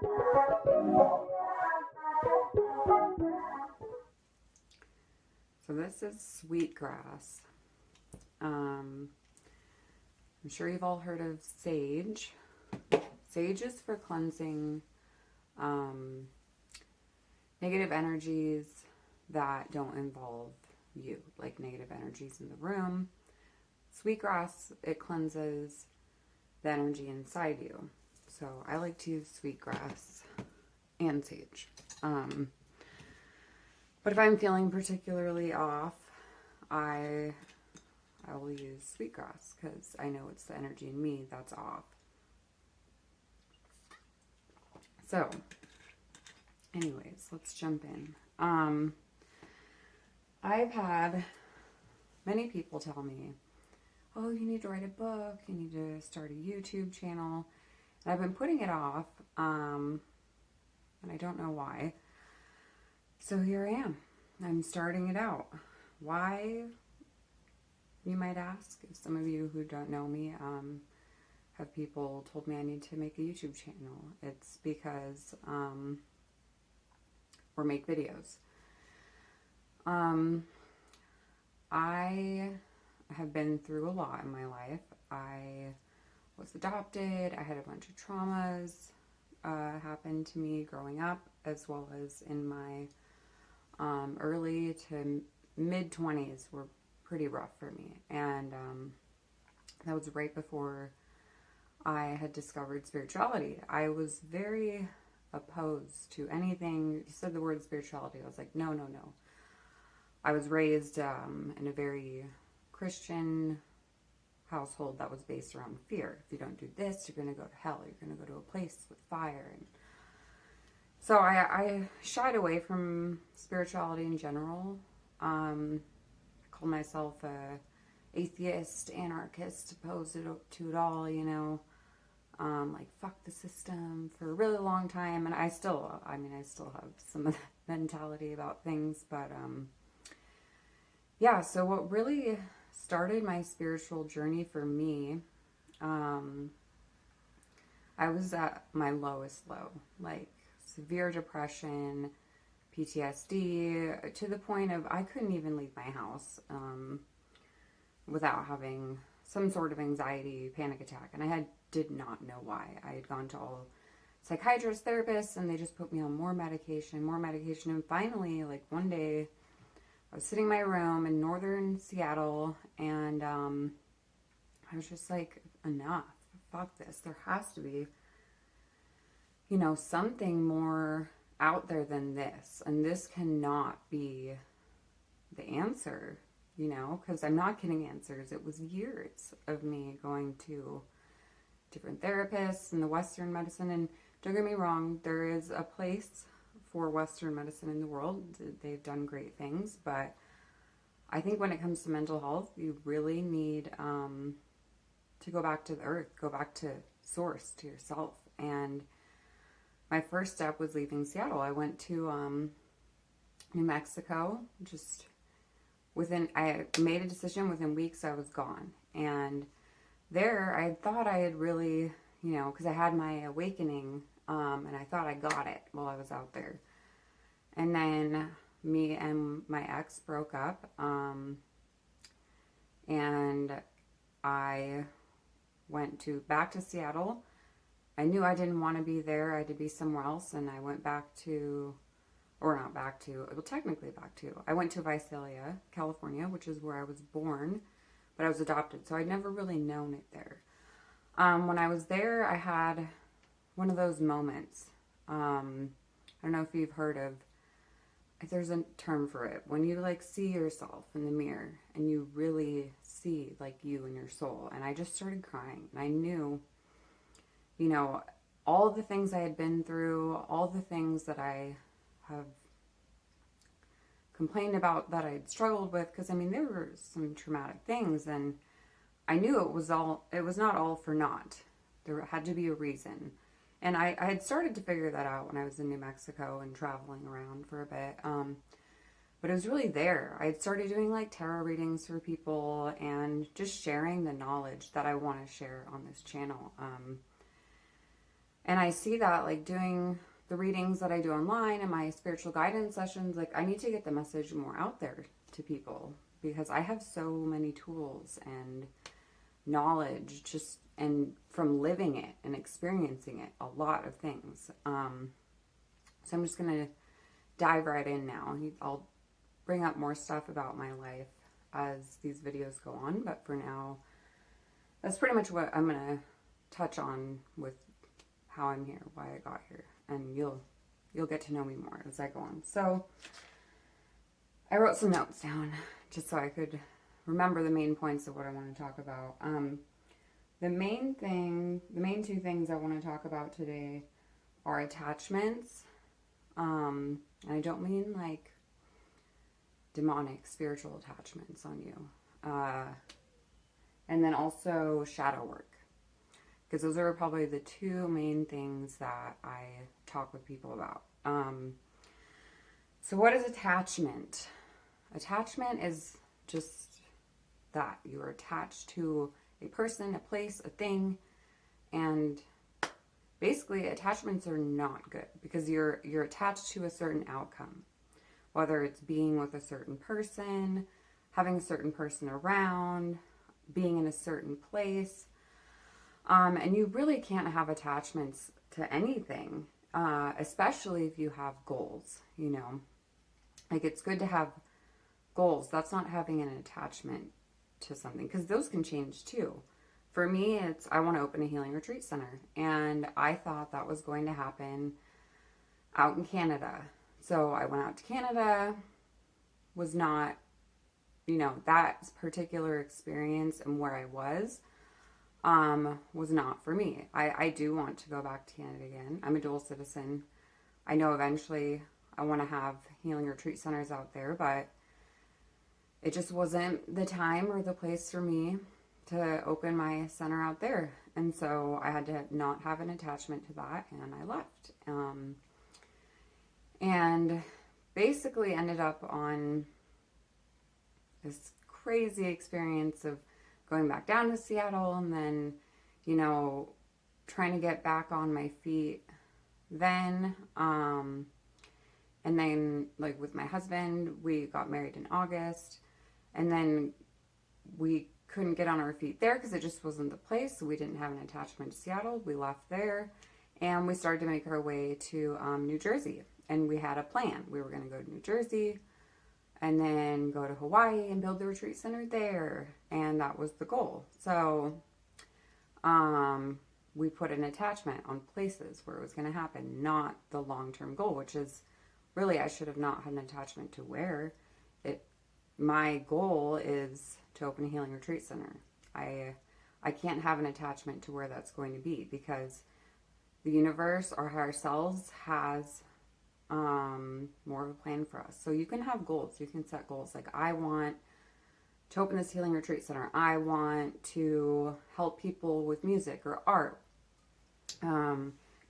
So this is sweetgrass. I'm sure you've all heard of sage. Sage is for cleansing negative energies that don't involve you, like negative energies in the room. Sweetgrass, it cleanses the energy inside you. So I like to use sweetgrass and sage. But if I'm feeling particularly off, I will use sweetgrass because I know it's the energy in me that's off. So, anyways, let's jump in. I've had many people tell me, oh, you need to write a book, you need to start a YouTube channel. And I've been putting it off, and I don't know why. So here I am. I'm starting it out. Why, you might ask? If some of you who don't know me have people told me I need to make a YouTube channel. It's because, or make videos. I have been through a lot in my life. I was adopted. I had a bunch of traumas happen to me growing up, as well as in my early to mid 20s were pretty rough for me. And that was right before I had discovered spirituality. I was very opposed to anything. You said the word spirituality. I was like, no, no, no. I was raised in a very Christian household that was based around fear. If you don't do this, you're going to go to hell. You're going to go to a place with fire. And so I shied away from spirituality in general. Called myself a atheist, anarchist, opposed to it all, you know. Like, fuck the system for a really long time. And I still have some of that mentality about things. But, yeah, so what really started my spiritual journey for me, I was at my lowest low, like severe depression, PTSD, to the point of I couldn't even leave my house without having some sort of anxiety, panic attack. And I did not know why. I had gone to all psychiatrists, therapists, and they just put me on more medication. And finally, like one day, I was sitting in my room in northern Seattle, and I was just like, enough. Fuck this. There has to be, you know, something more out there than this. And this cannot be the answer, you know, because I'm not getting answers. It was years of me going to different therapists and the Western medicine. And don't get me wrong, there is a place for Western medicine in the world. They've done great things, but I think when it comes to mental health, you really need to go back to the earth, go back to source, to yourself. And my first step was leaving Seattle. I went to New Mexico. I made a decision within weeks I was gone. And there, I thought I had really, you know, because I had my awakening, and I thought I got it while I was out there. And then me and my ex broke up, and I went back to Seattle. I knew I didn't want to be there. I had to be somewhere else, and I went I went to Visalia, California, which is where I was born, but I was adopted, so I'd never really known it there. When I was there, I had one of those moments. I don't know if you've heard of, there's a term for it, when you like see yourself in the mirror and you really see like you and your soul. And I just started crying, and I knew, you know, all the things I had been through, all the things that I have complained about that I had struggled with, because I mean there were some traumatic things, and I knew it was not all for naught. There had to be a reason. And I had started to figure that out when I was in New Mexico and traveling around for a bit. But it was really there. I had started doing like tarot readings for people and just sharing the knowledge that I want to share on this channel. And I see that like doing the readings that I do online and my spiritual guidance sessions, like I need to get the message more out there to people because I have so many tools and knowledge just and from living it and experiencing it, a lot of things. So I'm just going to dive right in now. I'll bring up more stuff about my life as these videos go on, but for now, that's pretty much what I'm going to touch on with how I'm here, why I got here, and you'll get to know me more as I go on. So I wrote some notes down just so I could remember the main points of what I want to talk about. The main two things I want to talk about today are attachments. And I don't mean like demonic spiritual attachments on you. And then also shadow work. Because those are probably the two main things that I talk with people about. So what is attachment? Attachment is just that. You're attached to a person, a place, a thing. And basically attachments are not good because you're attached to a certain outcome. Whether it's being with a certain person, having a certain person around, being in a certain place. And you really can't have attachments to anything, especially if you have goals, you know. Like it's good to have goals. That's not having an attachment to something because those can change too. For me, it's I want to open a healing retreat center. And I thought that was going to happen out in Canada. So I went out to Canada, was not, you know, that particular experience and where I was not for me. I do want to go back to Canada again. I'm a dual citizen. I know eventually I want to have healing retreat centers out there, but it just wasn't the time or the place for me to open my center out there. And so I had to not have an attachment to that, and I left. And basically ended up on this crazy experience of going back down to Seattle and then, you know, trying to get back on my feet then. And then, like, with my husband, we got married in August. And then we couldn't get on our feet there because it just wasn't the place. So we didn't have an attachment to Seattle. We left there. And we started to make our way to New Jersey. And we had a plan. We were going to go to New Jersey and then go to Hawaii and build the retreat center there. And that was the goal. So we put an attachment on places where it was going to happen, not the long-term goal, which is really I should have not had an attachment to where. My goal is to open a healing retreat center. I can't have an attachment to where that's going to be because the universe or higher selves has more of a plan for us. So you can have goals. You can set goals. Like I want to open this healing retreat center. I want to help people with music or art.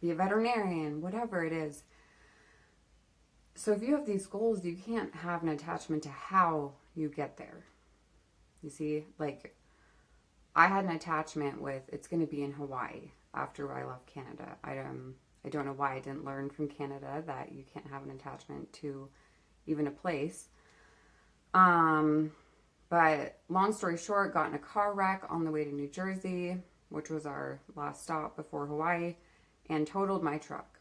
Be a veterinarian, whatever it is. So if you have these goals, you can't have an attachment to how you get there. You see, like I had an attachment with it's going to be in Hawaii after I left Canada. I don't know why I didn't learn from Canada that you can't have an attachment to even a place. But long story short, got in a car wreck on the way to New Jersey, which was our last stop before Hawaii, and totaled my truck.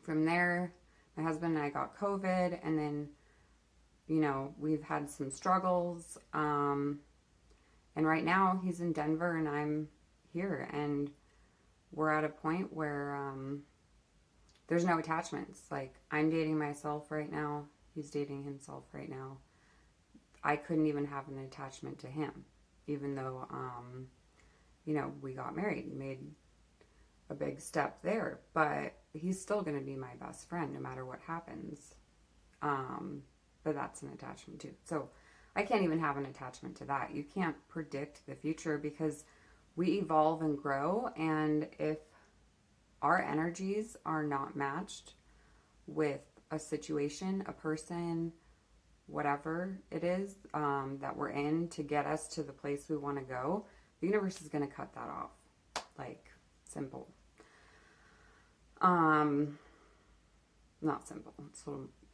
From there, my husband and I got COVID, and then, you know, we've had some struggles. And right now he's in Denver and I'm here, and we're at a point where there's no attachments. Like I'm dating myself right now. He's dating himself right now. I couldn't even have an attachment to him, even though, you know, we got married and made a big step there. But he's still going to be my best friend no matter what happens. But that's an attachment too. So I can't even have an attachment to that. You can't predict the future because we evolve and grow. And if our energies are not matched with a situation, a person, whatever it is that we're in to get us to the place we want to go, the universe is going to cut that off. Like, simple. Not simple.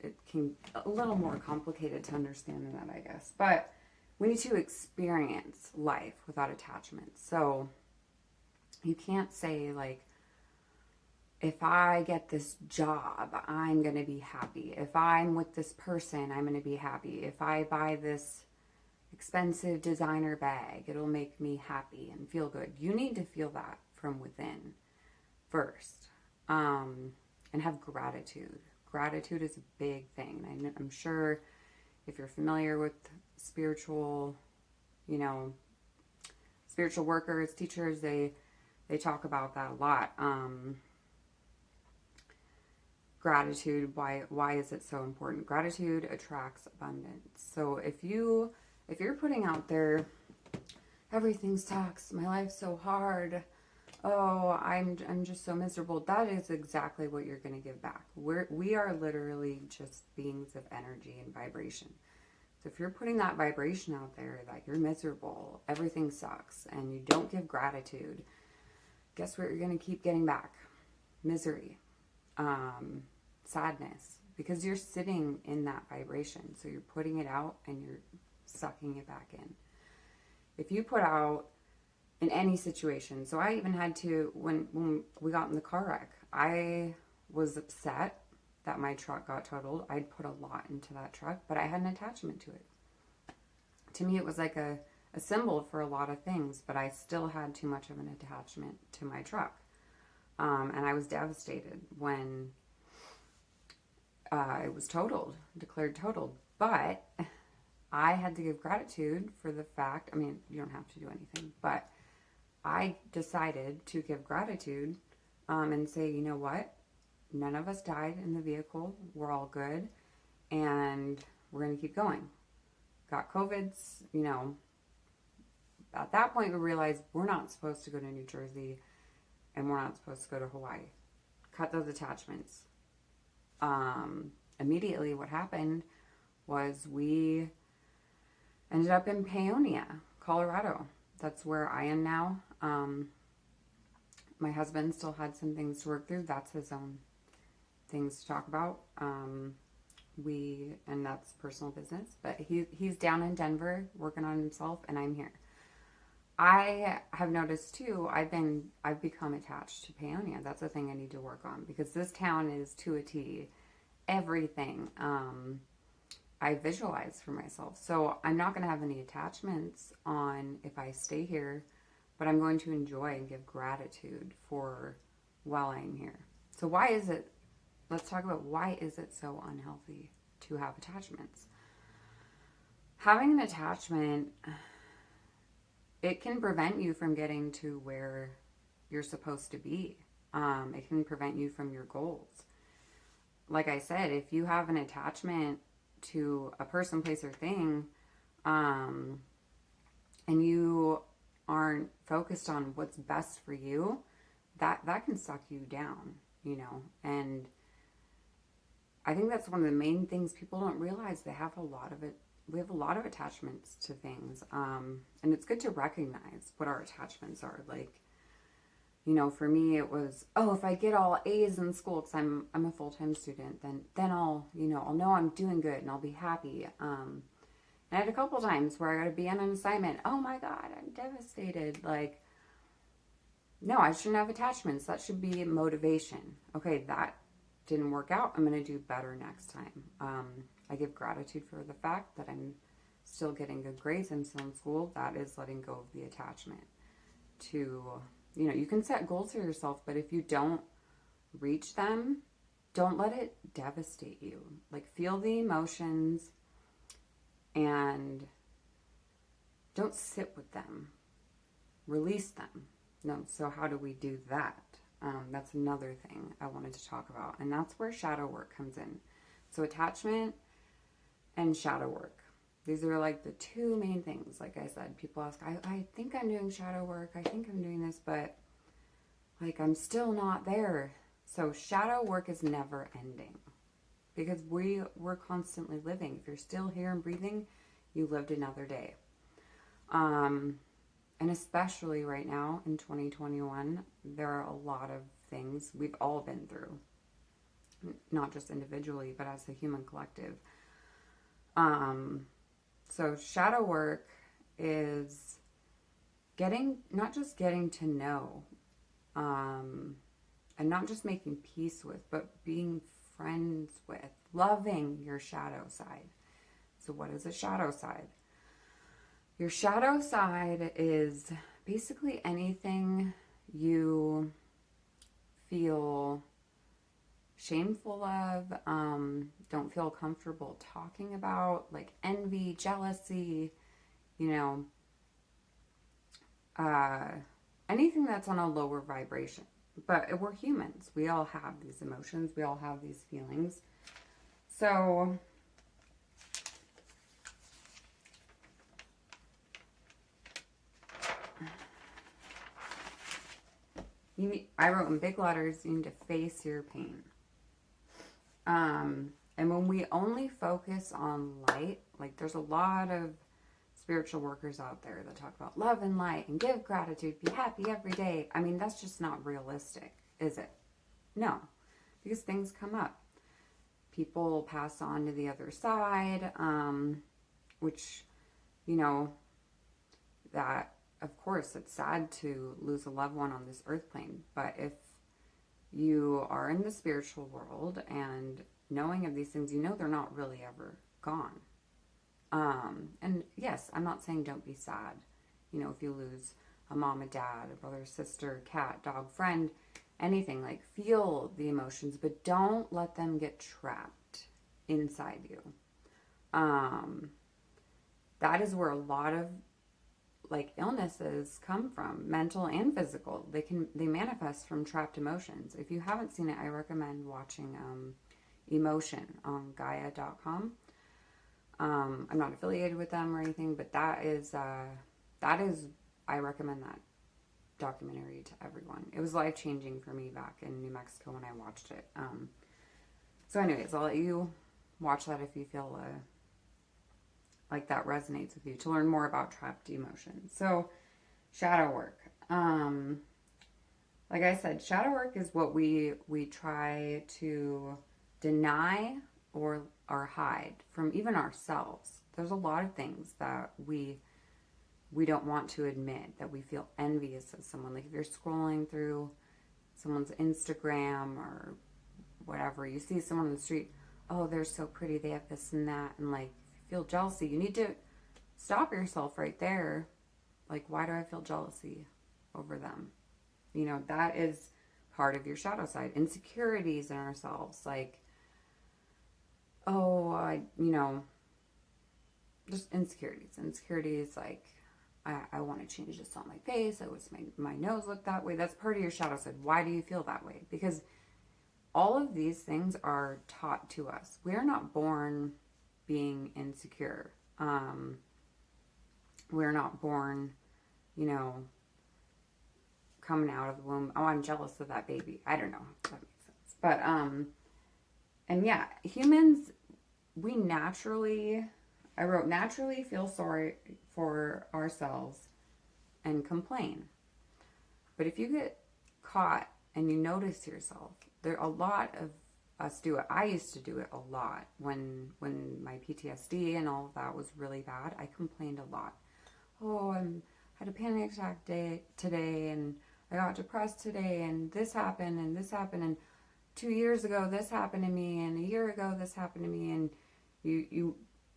It can a little more complicated to understand than that, I guess. But we need to experience life without attachments. So you can't say like, if I get this job, I'm going to be happy. If I'm with this person, I'm going to be happy. If I buy this expensive designer bag, it'll make me happy and feel good. You need to feel that from within first. And have gratitude. Gratitude is a big thing. I'm sure if you're familiar with spiritual, spiritual workers, teachers, they talk about that a lot. Gratitude, why is it so important? Gratitude attracts abundance. So if you're putting out there, everything sucks, my life's so hard, oh, I'm just so miserable, that is exactly what you're going to give back. We are literally just beings of energy and vibration. So if you're putting that vibration out there that you're miserable, everything sucks, and you don't give gratitude, guess what you're going to keep getting back? Misery. Sadness, because you're sitting in that vibration. So you're putting it out and you're sucking it back in. If you put out in any situation, so I even had to, when we got in the car wreck, I was upset that my truck got totaled. I'd put a lot into that truck, but I had an attachment to it. To me, it was like a symbol for a lot of things, but I still had too much of an attachment to my truck. And I was devastated when it was totaled, declared totaled. But I had to give gratitude for the fact, I mean, you don't have to do anything, but I decided to give gratitude and say, you know what? None of us died in the vehicle. We're all good. And we're going to keep going. Got COVIDs, at that point we realized we're not supposed to go to New Jersey and we're not supposed to go to Hawaii. Cut those attachments. Immediately what happened was we ended up in Paonia, Colorado. That's where I am now. My husband still had some things to work through. That's his own things to talk about. And that's personal business, but he's down in Denver working on himself, and I'm here. I have noticed too, I've become attached to Paonia. That's a thing I need to work on, because this town is to a T everything I visualize for myself. So I'm not going to have any attachments on if I stay here, but I'm going to enjoy and give gratitude for while I'm here. So let's talk about why is it so unhealthy to have attachments? Having an attachment, it can prevent you from getting to where you're supposed to be. It can prevent you from your goals. Like I said, if you have an attachment to a person, place, or thing, and you aren't focused on what's best for you, that can suck you down, and I think that's one of the main things people don't realize. They have a lot of it. We have a lot of attachments to things. And it's good to recognize what our attachments are. Like, for me, it was, if I get all A's in school, because I'm a full-time student, then I'll know I'm doing good and I'll be happy. And I had a couple times where I got to be on an assignment. Oh my God, I'm devastated. Like, no, I shouldn't have attachments. That should be motivation. Okay, that didn't work out. I'm going to do better next time. I give gratitude for the fact that I'm still getting good grades. I'm still in school. That is letting go of the attachment to, you can set goals for yourself, but if you don't reach them, don't let it devastate you. Like, feel the emotions and don't sit with them. Release them. No, so how do we do that? That's another thing I wanted to talk about. And that's where shadow work comes in. So attachment and shadow work. These are like the two main things. Like I said, people ask, I think I'm doing shadow work. I think I'm doing this, but like I'm still not there. So shadow work is never ending, because we're constantly living. If you're still here and breathing, you lived another day. And especially right now in 2021, there are a lot of things we've all been through, not just individually, but as a human collective. So shadow work is not just getting to know, and not just making peace with, but being friends with, loving your shadow side. So what is a shadow side? Your shadow side is basically anything you feel shameful of, don't feel comfortable talking about, like envy, jealousy, anything that's on a lower vibration. But we're humans. We all have these emotions. We all have these feelings. So I wrote in big letters, you need to face your pain. And when we only focus on light, like there's a lot of spiritual workers out there that talk about love and light and give gratitude, be happy every day. I mean, that's just not realistic, is it? No, because things come up. People pass on to the other side, which, that, of course, it's sad to lose a loved one on this earth plane. But if you are in the spiritual world and knowing of these things, they're not really ever gone. And yes, I'm not saying don't be sad. If you lose a mom, a dad, a brother, sister, cat, dog, friend, anything, like feel the emotions, but don't let them get trapped inside you. That is where a lot of illnesses come from, mental and physical. They manifest from trapped emotions. If you haven't seen it, I recommend watching Emotion on Gaia.com. I'm not affiliated with them or anything, but that is I recommend that documentary to everyone. It was life-changing for me back in New Mexico when I watched it. So anyways, I'll let you watch that if you feel like that resonates with you, to learn more about trapped emotions. So shadow work. Like I said, shadow work is what we try to deny or hide from even ourselves. There's a lot of things that we don't want to admit, that we feel envious of someone. Like if you're scrolling through someone's Instagram or whatever, you see someone on the street, oh, they're so pretty, they have this and that, and like feel jealousy. You need to stop yourself right there. Like, why do I feel jealousy over them? That is part of your shadow side. Insecurities in ourselves, like, just insecurities like, I want to change this on my face. I wish my nose looked that way. That's part of your shadow side. Why do you feel that way? Because all of these things are taught to us. We are not born being insecure. We're not born, coming out of the womb, oh, I'm jealous of that baby. I don't know if that makes sense. But, and yeah, humans, we naturally feel sorry for ourselves and complain. But if you get caught and you notice yourself, a lot of us do it. I used to do it a lot when my PTSD and all of that was really bad. I complained a lot. Oh, I had a panic attack today, and I got depressed today, and this happened, and 2 years ago this happened to me, and a year ago this happened to me, and you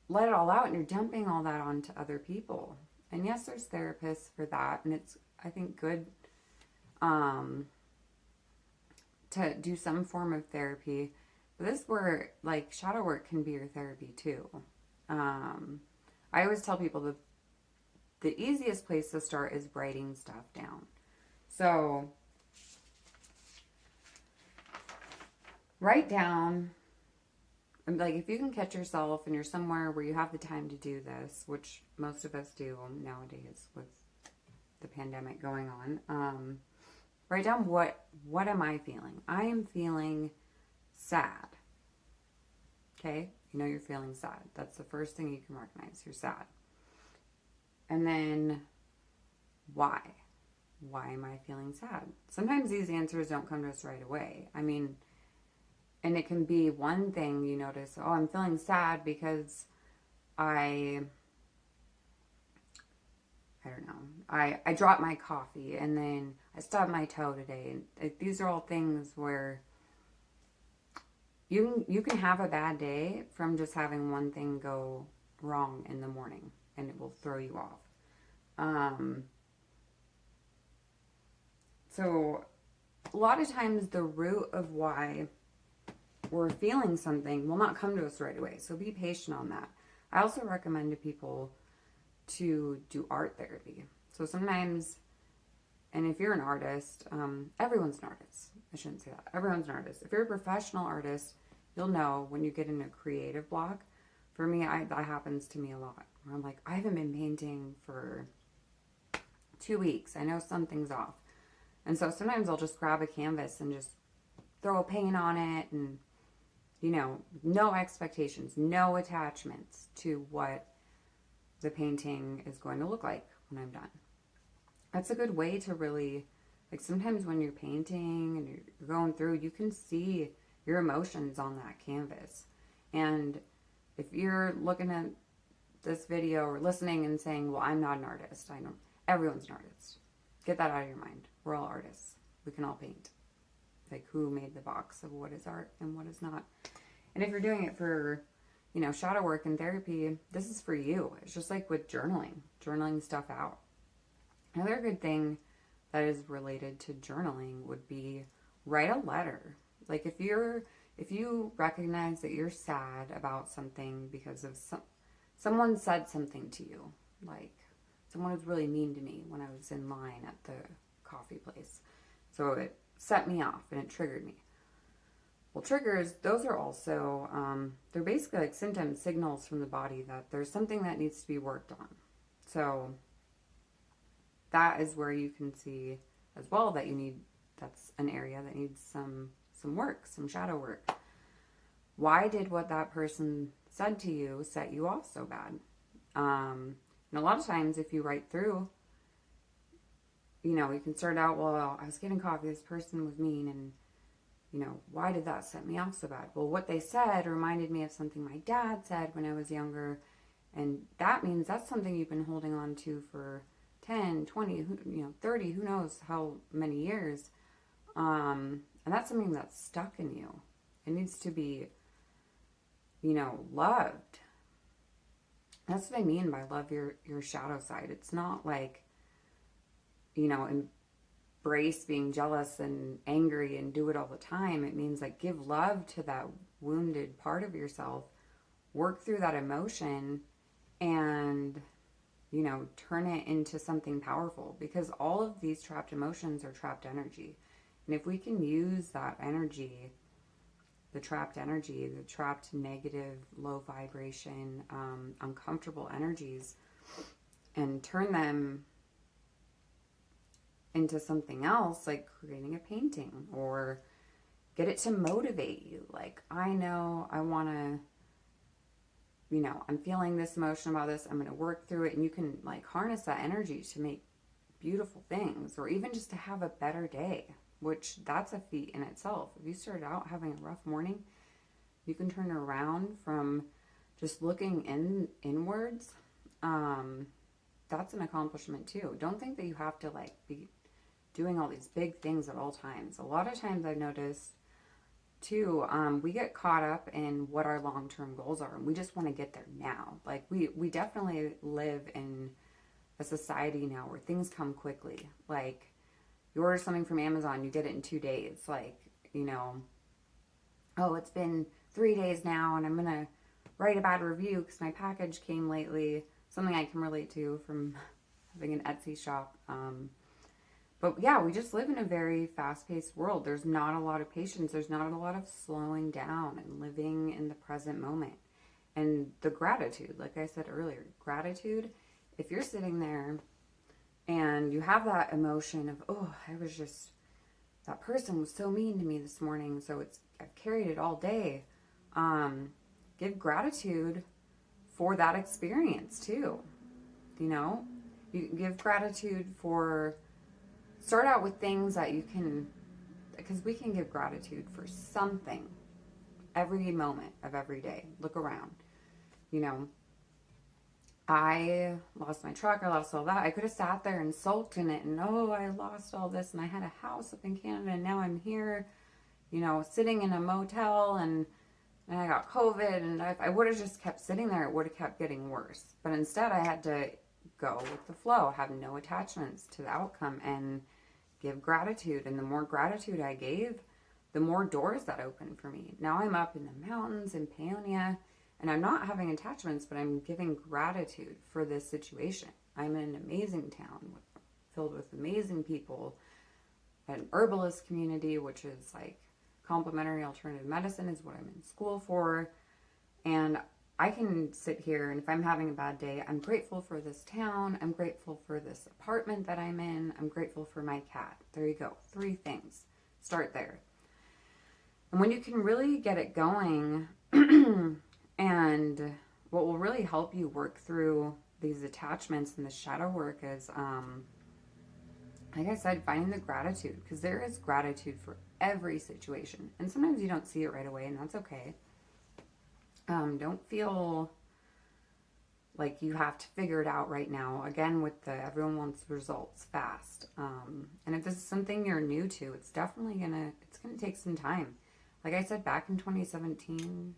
let it all out, and you're dumping all that onto other people. And yes, there's therapists for that, and it's, I think, good to do some form of therapy. But this is where, like, shadow work can be your therapy too. I always tell people the easiest place to start is writing stuff down. So write down, like, if you can catch yourself and you're somewhere where you have the time to do this, which most of us do nowadays with the pandemic going on, write down what am I feeling? I am feeling sad. Okay? You're feeling sad. That's the first thing you can recognize. You're sad. And then why? why am I feeling sad? Sometimes these answers don't come to us right away. I mean, and it can be one thing you notice, oh, I'm feeling sad because I don't know, I dropped my coffee and then I stubbed my toe today. And these are all things where you can have a bad day from just having one thing go wrong in the morning, and it will throw you off. So a lot of times the root of why we're feeling something will not come to us right away. So be patient on that. I also recommend to people to do art therapy. So sometimes, and if you're an artist, everyone's an artist. I shouldn't say that. Everyone's an artist. If you're a professional artist, you'll know when you get in a creative block. For me, that happens to me a lot. Where I'm like, I haven't been painting for 2 weeks. I know something's off. And so sometimes I'll just grab a canvas and just throw a paint on it and, you know, no expectations, no attachments to what the painting is going to look like when I'm done. That's a good way to really, like sometimes when you're painting and you're going through, you can see your emotions on that canvas. And if you're looking at this video or listening and saying, well, I'm not an artist, I know everyone's an artist. Get that out of your mind. We're all artists. We can all paint. Like, who made the box of what is art and what is not? And if you're doing it for, you know, shadow work and therapy, this is for you. It's just like with journaling stuff out. Another good thing that is related to journaling would be write a letter. Like if you recognize that you're sad about something because of someone said something to you, like someone was really mean to me when I was in line at the coffee place. So it set me off and it triggered me. Well, triggers, those are also, they're basically like symptoms, signals from the body that there's something that needs to be worked on. So that is where you can see as well that that's an area that needs some work, some shadow work. Why did what that person said to you set you off so bad? And a lot of times if you write through, you know, you can start out, well, I was getting coffee, this person was mean, and, you know, why did that set me off so bad? Well, what they said reminded me of something my dad said when I was younger, and that means that's something you've been holding on to for 10, 20, 30, who knows how many years. And that's something that's stuck in you. It needs to be, you know, loved. That's what I mean by love your shadow side. It's not like, you know, embrace being jealous and angry and do it all the time. It means like give love to that wounded part of yourself, work through that emotion, and, you know, turn it into something powerful, because all of these trapped emotions are trapped energy. And if we can use that energy, the trapped negative, low vibration, uncomfortable energies, and turn them into something else, like creating a painting, or get it to motivate you. Like, I know I want to, you know, I'm feeling this emotion about this, I'm going to work through it, and you can like harness that energy to make beautiful things, or even just to have a better day, which that's a feat in itself. If you started out having a rough morning, you can turn around from just looking inwards. That's an accomplishment too. Don't think that you have to like be doing all these big things at all times. A lot of times I've noticed too, we get caught up in what our long-term goals are, and we just want to get there now. Like we definitely live in a society now where things come quickly. Like, you order something from Amazon, you get it in 2 days. Like, you know, oh, it's been 3 days now and I'm going to write a bad review because my package came lately. Something I can relate to from having an Etsy shop. But yeah, we just live in a very fast-paced world. There's not a lot of patience. There's not a lot of slowing down and living in the present moment. And the gratitude, like I said earlier, gratitude, if you're sitting there and you have that emotion of, oh, that person was so mean to me this morning, so I've carried it all day. Give gratitude for that experience too. You know, you give gratitude for start out with things that you can, because we can give gratitude for something every moment of every day. Look around. You know, I lost my truck, I lost all that. I could have sat there and sulked in it and, oh, I lost all this and I had a house up in Canada and now I'm here, you know, sitting in a motel and I got COVID, and if I would have just kept sitting there, it would have kept getting worse. But instead, I had to go with the flow, have no attachments to the outcome, and give gratitude. And the more gratitude I gave, the more doors that opened for me. Now I'm up in the mountains in Paonia, and I'm not having attachments, but I'm giving gratitude for this situation. I'm in an amazing town filled with amazing people, an herbalist community, which is like complementary alternative medicine is what I'm in school for. And I can sit here, and if I'm having a bad day, I'm grateful for this town. I'm grateful for this apartment that I'm in. I'm grateful for my cat. There you go. 3 things. Start there. And when you can really get it going, and what will really help you work through these attachments and the shadow work is, like I said, finding the gratitude, because there is gratitude for every situation. And sometimes you don't see it right away, and that's okay. Don't feel like you have to figure it out right now. Again, with everyone wants results fast. And if this is something you're new to, it's definitely gonna take some time. Like I said, back in 2017,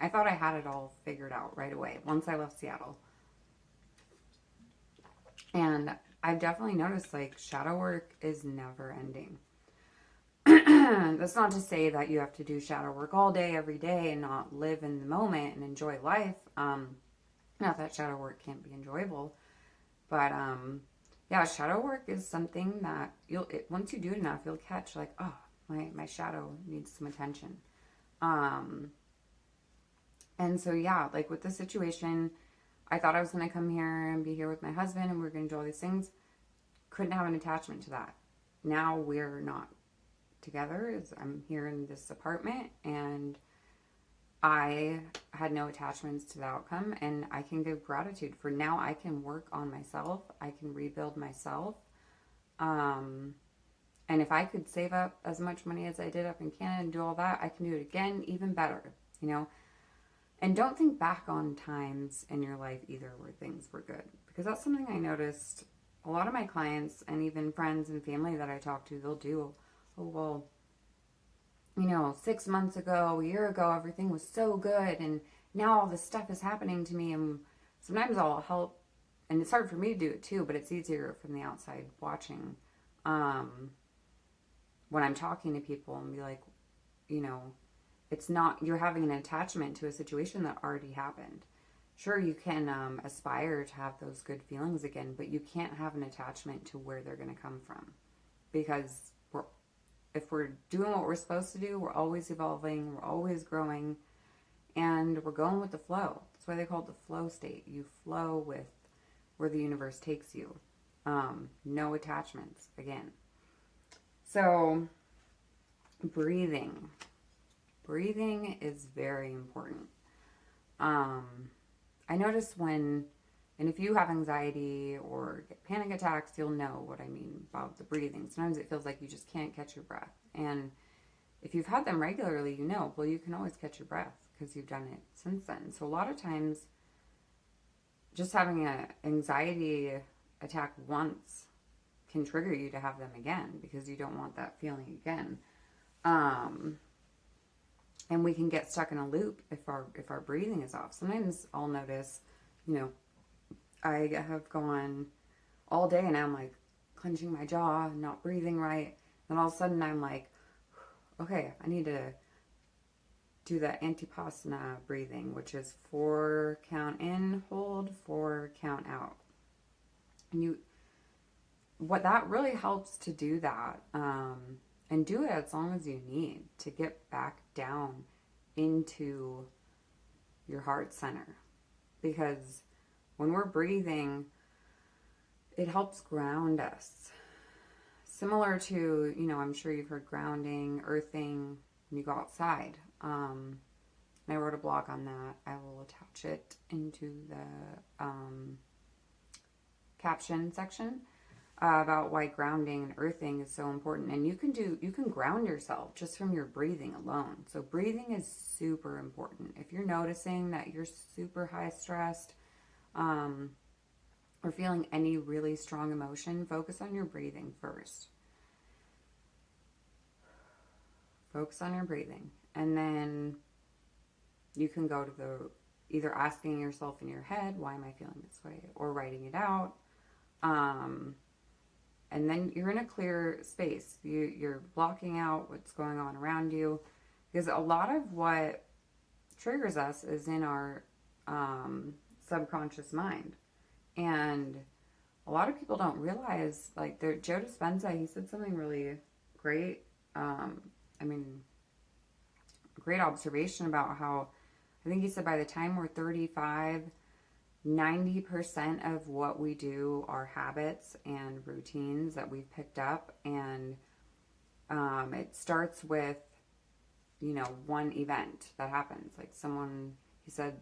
I thought I had it all figured out right away once I left Seattle. And I've definitely noticed, like, shadow work is never ending. That's not to say that you have to do shadow work all day, every day, and not live in the moment and enjoy life. Not that shadow work can't be enjoyable, but yeah, shadow work is something that once you do it enough, you'll catch, like, oh, my shadow needs some attention. And so yeah, like with the situation, I thought I was going to come here and be here with my husband and we were going to do all these things. Couldn't have an attachment to that. Now we're not together. I'm here in this apartment, and I had no attachments to the outcome, and I can give gratitude for now. I can work on myself. I can rebuild myself. And if I could save up as much money as I did up in Canada and do all that, I can do it again, even better, you know? And don't think back on times in your life either where things were good, because that's something I noticed. A lot of my clients and even friends and family that I talk to, they'll do, oh, well, you know, 6 months ago, a year ago, everything was so good, and now all this stuff is happening to me. And sometimes I'll help, and it's hard for me to do it too, but it's easier from the outside watching when I'm talking to people and be like, you know, it's not, you're having an attachment to a situation that already happened. Sure, you can aspire to have those good feelings again, but you can't have an attachment to where they're going to come from. Because if we're doing what we're supposed to do, we're always evolving, we're always growing, and we're going with the flow. That's why they call it the flow state. You flow with where the universe takes you. No attachments, again. So, breathing. Breathing is very important. I notice and if you have anxiety or get panic attacks, you'll know what I mean about the breathing. Sometimes it feels like you just can't catch your breath. And if you've had them regularly, you know, well, you can always catch your breath because you've done it since then. So a lot of times, just having an anxiety attack once can trigger you to have them again because you don't want that feeling again. And we can get stuck in a loop if our breathing is off. Sometimes I'll notice, you know, I have gone all day and I'm like clenching my jaw, not breathing right. Then all of a sudden I'm like, okay, I need to do the Antipasana breathing, which is 4 count in, hold, 4 count out. And what that really helps to do that, and do it as long as you need to get back down into your heart center. Because when we're breathing, it helps ground us. Similar to, you know, I'm sure you've heard grounding, earthing, when you go outside. And I wrote a blog on that. I will attach it into the caption section. about why grounding and earthing is so important. And you can ground yourself just from your breathing alone. So breathing is super important. If you're noticing that you're super high stressed, or feeling any really strong emotion, focus on your breathing first. Focus on your breathing. And then you can go to the either asking yourself in your head, why am I feeling this way? Or writing it out. And then you're in a clear space. You're blocking out what's going on around you. Because a lot of what triggers us is in our subconscious mind. And a lot of people don't realize, like, Joe Dispenza, he said something really great. Great observation about how, I think he said by the time we're 35, 90% of what we do are habits and routines that we've picked up. And it starts with, one event that happens. Like he said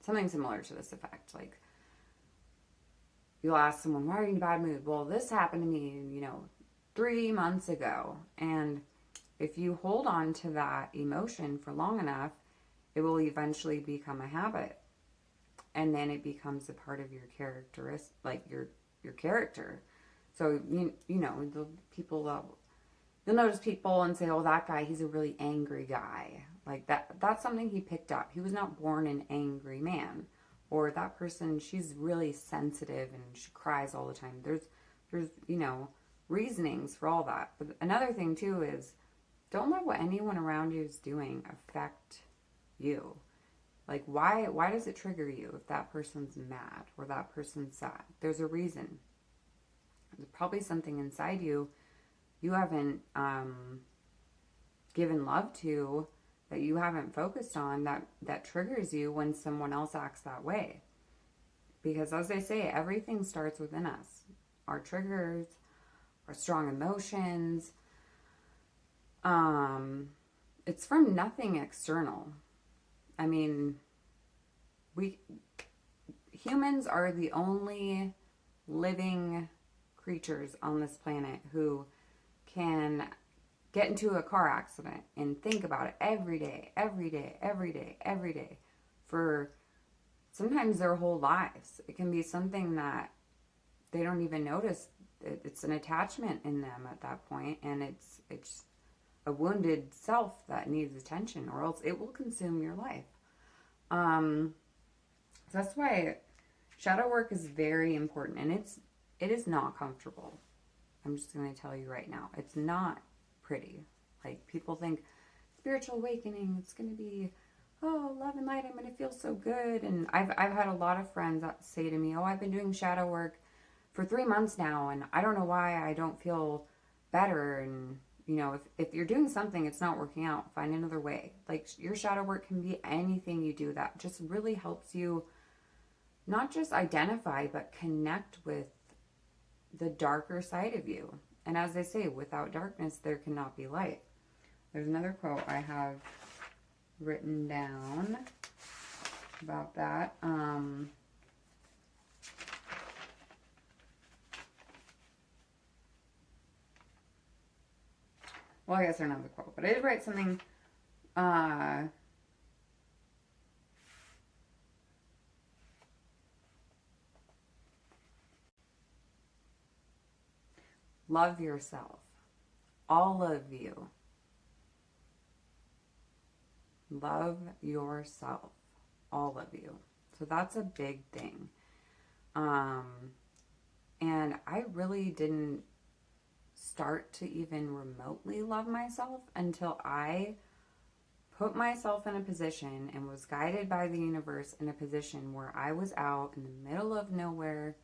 something similar to this effect. Like, you'll ask someone, why are you in a bad mood? Well, this happened to me, 3 months ago. And if you hold on to that emotion for long enough, it will eventually become a habit. And then it becomes a part of your characteristic, like your character. So, the people, you'll notice people and say, oh, that guy, he's a really angry guy. Like that's something he picked up. He was not born an angry man. Or that person, she's really sensitive and she cries all the time. There's reasonings for all that. But another thing too is, don't let what anyone around you is doing affect you. Like, why does it trigger you if that person's mad or that person's sad? There's a reason. There's probably something inside you haven't given love to, that you haven't focused on, that triggers you when someone else acts that way. Because as they say, everything starts within us. Our triggers, our strong emotions. It's from nothing external. I mean, humans are the only living creatures on this planet who can get into a car accident and think about it every day, for sometimes their whole lives. It can be something that they don't even notice. It's an attachment in them at that point, and it's a wounded self that needs attention, or else it will consume your life. So that's why shadow work is very important, and it is not comfortable. I'm just going to tell you right now, it's not pretty. Like, people think spiritual awakening, it's going to be, oh, love and light, I'm going to feel so good. And I've had a lot of friends that say to me, oh, I've been doing shadow work for 3 months now, and I don't know why I don't feel better. And if you're doing something, it's not working out, find another way. Like, your shadow work can be anything you do that just really helps you not just identify, but connect with the darker side of you. And as they say, without darkness, there cannot be light. There's another quote I have written down about that. Well, I guess there's another quote, but I did write something. Love yourself. All of you. Love yourself. All of you. So that's a big thing. And I really didn't start to even remotely love myself until I put myself in a position and was guided by the universe in a position where I was out in the middle of nowhere,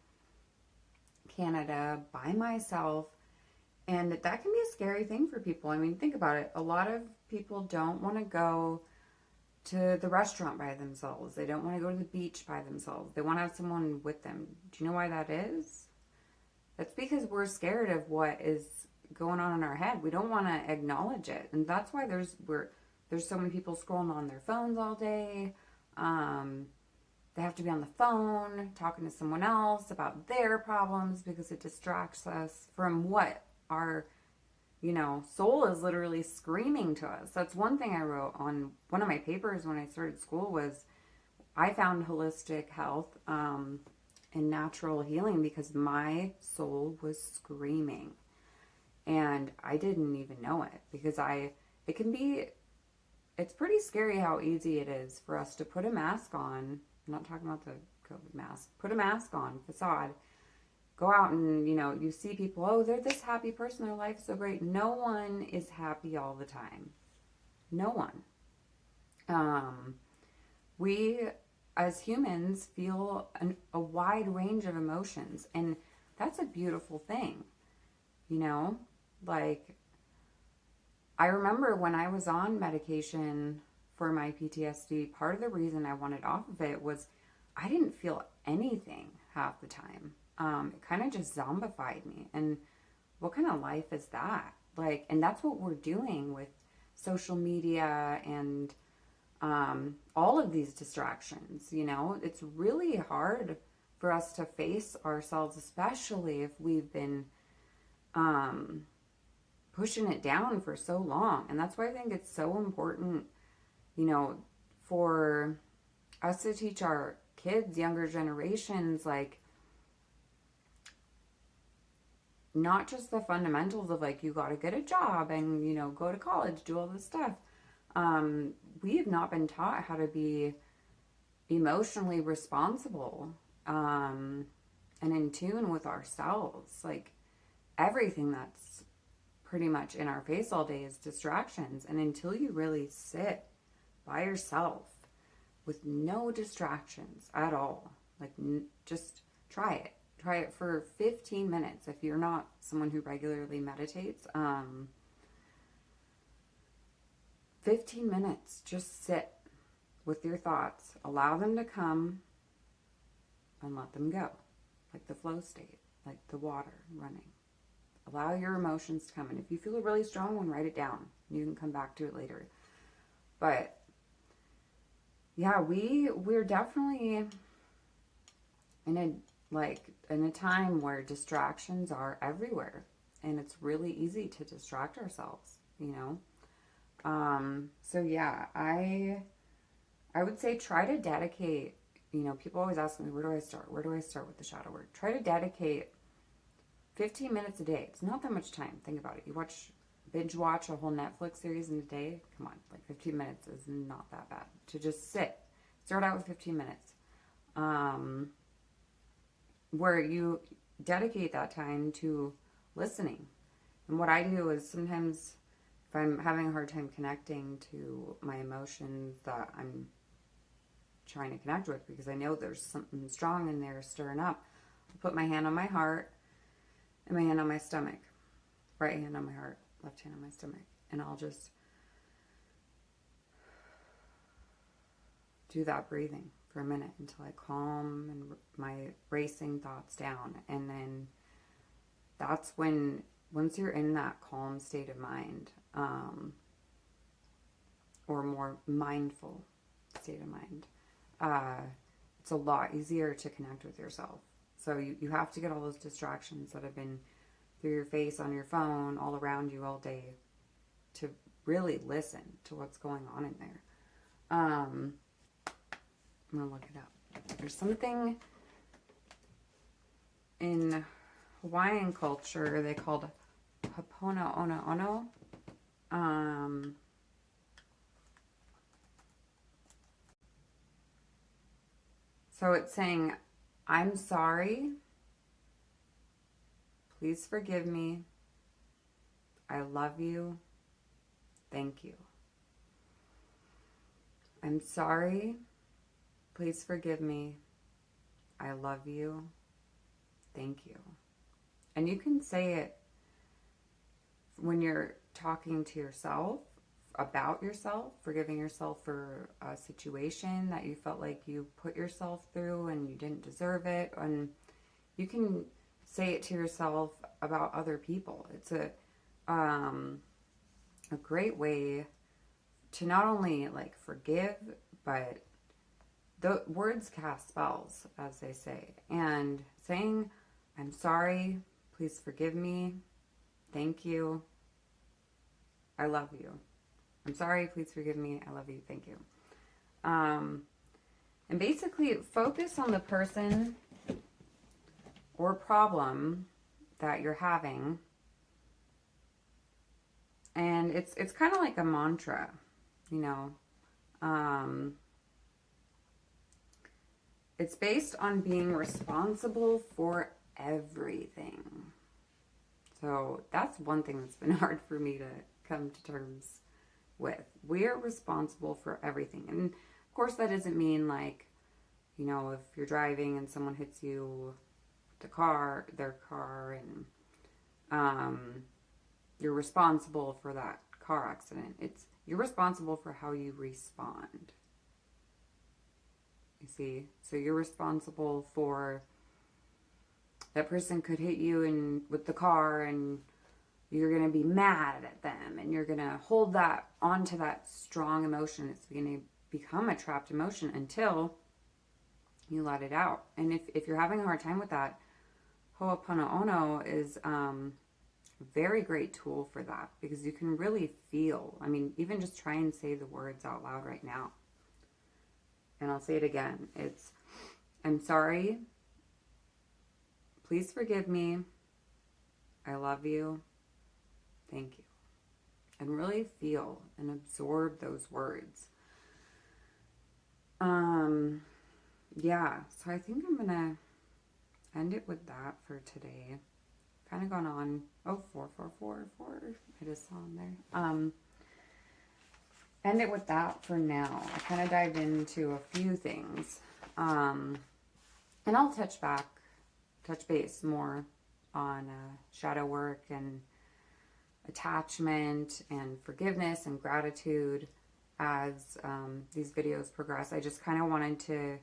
Canada, by myself. And that can be a scary thing for people. I mean, think about it. A lot of people don't want to go to the restaurant by themselves. They don't want to go to the beach by themselves. They want to have someone with them. Do you know why that is? That's because we're scared of what is going on in our head. We don't want to acknowledge it. And that's why there's so many people scrolling on their phones all day. they have to be on the phone talking to someone else about their problems because it distracts us from what our, soul is literally screaming to us. That's one thing I wrote on one of my papers when I started school was I found holistic health and natural healing because my soul was screaming. And I didn't even know it because it's pretty scary how easy it is for us to put a mask on. I'm not talking about the COVID mask. Put a mask on, facade. Go out and, you see people, oh, they're this happy person. Their life's so great. No one is happy all the time. No one. We, as humans, feel a wide range of emotions. And that's a beautiful thing, Like, I remember when I was on medication for my PTSD, part of the reason I wanted off of it was I didn't feel anything half the time. It kind of just zombified me. And what kind of life is that? Like, and that's what we're doing with social media and all of these distractions, It's really hard for us to face ourselves, especially if we've been pushing it down for so long. And that's why I think it's so important, for us to teach our kids, younger generations, like, not just the fundamentals of like, you got to get a job and, go to college, do all this stuff. We have not been taught how to be emotionally responsible and in tune with ourselves. Like, everything that's pretty much in our face all day is distractions. And until you really sit by yourself with no distractions at all, like, just try it. Try it for 15 minutes if you're not someone who regularly meditates. 15 minutes, just sit with your thoughts. Allow them to come and let them go. Like the flow state, like the water running. Allow your emotions to come. And if you feel a really strong one, write it down. You can come back to it later. But yeah, we're definitely in a time where distractions are everywhere, and it's really easy to distract ourselves, So yeah, I would say try to dedicate, people always ask me, where do I start? Where do I start with the shadow work? Try to dedicate 15 minutes a day. It's not that much time. Think about it. You binge watch a whole Netflix series in a day. Come on, like 15 minutes is not that bad. To just sit. Start out with 15 minutes. Where you dedicate that time to listening. And what I do is sometimes if I'm having a hard time connecting to my emotions that I'm trying to connect with because I know there's something strong in there stirring up, I'll put my hand on my heart and my hand on my stomach. Right hand on my heart, left hand on my stomach. And I'll just do that breathing for a minute until I calm and my racing thoughts down. And then that's when, once you're in that calm state of mind, or more mindful state of mind, it's a lot easier to connect with yourself. So you have to get all those distractions that have been through your face, on your phone, all around you all day to really listen to what's going on in there. I'm going to look it up. There's something in Hawaiian culture they called Ānāpānasati. So it's saying, I'm sorry. Please forgive me. I love you. Thank you. I'm sorry. Please forgive me. I love you. Thank you. And you can say it when you're talking to yourself, about yourself, forgiving yourself for a situation that you felt like you put yourself through and you didn't deserve it. And you can say it to yourself about other people. It's a great way to not only like forgive, but the words cast spells, as they say. And saying, I'm sorry, please forgive me, thank you, I love you. I'm sorry, please forgive me, I love you, thank you. And basically focus on the person or problem that you're having. And it's kind of like a mantra, you know. It's based on being responsible for everything. So that's one thing that's been hard for me to come to terms with. We're responsible for everything. And of course that doesn't mean like, you know, if you're driving and someone hits you with their car, and you're responsible for that car accident. You're responsible for how you respond. You see? So you're responsible for that person could hit you with the car, and you're going to be mad at them, and you're going to hold that onto that strong emotion. It's going to become a trapped emotion until you let it out. And if you're having a hard time with that, Ho'oponopono is a very great tool for that, because you can really feel. I mean, even just try and say the words out loud right now. And I'll say it again. It's, I'm sorry. Please forgive me. I love you. Thank you. And really feel and absorb those words. Yeah, so I think I'm going to end it with that for today. Kind of gone on, 4. I just saw them there. End it with that for now. I kind of dived into a few things. And I'll touch base more on shadow work and attachment and forgiveness and gratitude as these videos progress. I just kind of wanted to,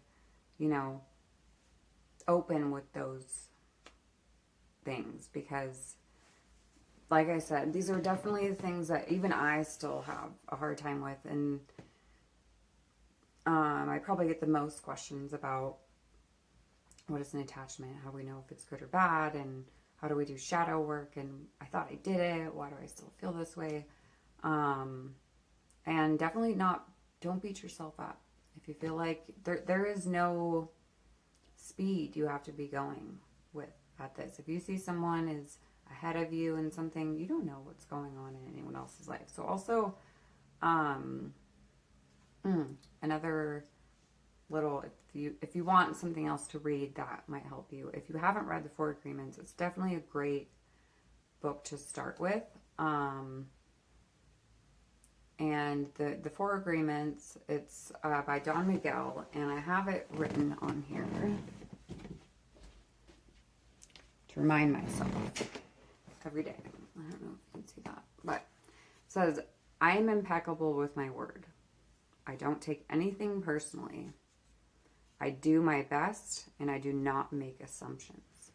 you know, open with those things, because like I said, these are definitely the things that even I still have a hard time with. And I probably get the most questions about what is an attachment, how do we know if it's good or bad, and how do we do shadow work, and I thought I did it, why do I still feel this way? And definitely don't beat yourself up. If you feel like there is no speed you have to be going with at this. If you see someone is ahead of you in something, you don't know what's going on in anyone else's life. So also, another little, if you want something else to read that might help you. If you haven't read the 4 Agreements, it's definitely a great book to start with. And the 4 Agreements, it's by Don Miguel, and I have it written on here to remind myself every day. I don't know if you can see that, but it says, I am impeccable with my word. I don't take anything personally. I do my best, and I do not make assumptions.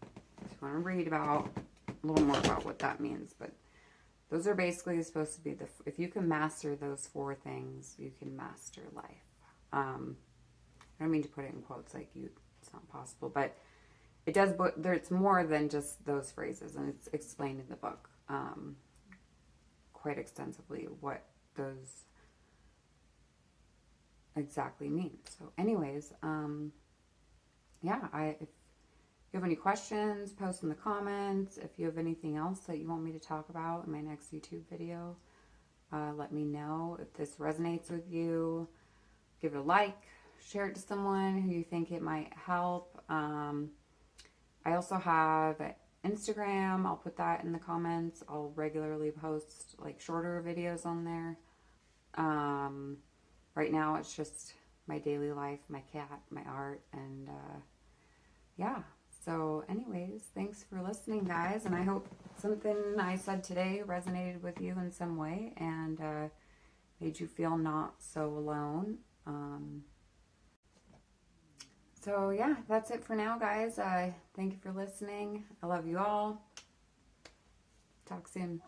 If you want to read about a little more about what that means, but those are basically supposed to be if you can master those 4 things, you can master life. I don't mean to put it in quotes like it's not possible, but it does, but it's more than just those phrases, and it's explained in the book quite extensively what those exactly mean. So anyways, yeah, if you have any questions, post in the comments. If you have anything else that you want me to talk about in my next YouTube video, let me know. If this resonates with you, give it a like, share it to someone who you think it might help. I also have Instagram. I'll put that in the comments. I'll regularly post like shorter videos on there. Right now it's just my daily life, my cat, my art, and yeah. So anyways, thanks for listening, guys, and I hope something I said today resonated with you in some way and made you feel not so alone. So yeah, that's it for now, guys. Thank you for listening. I love you all. Talk soon.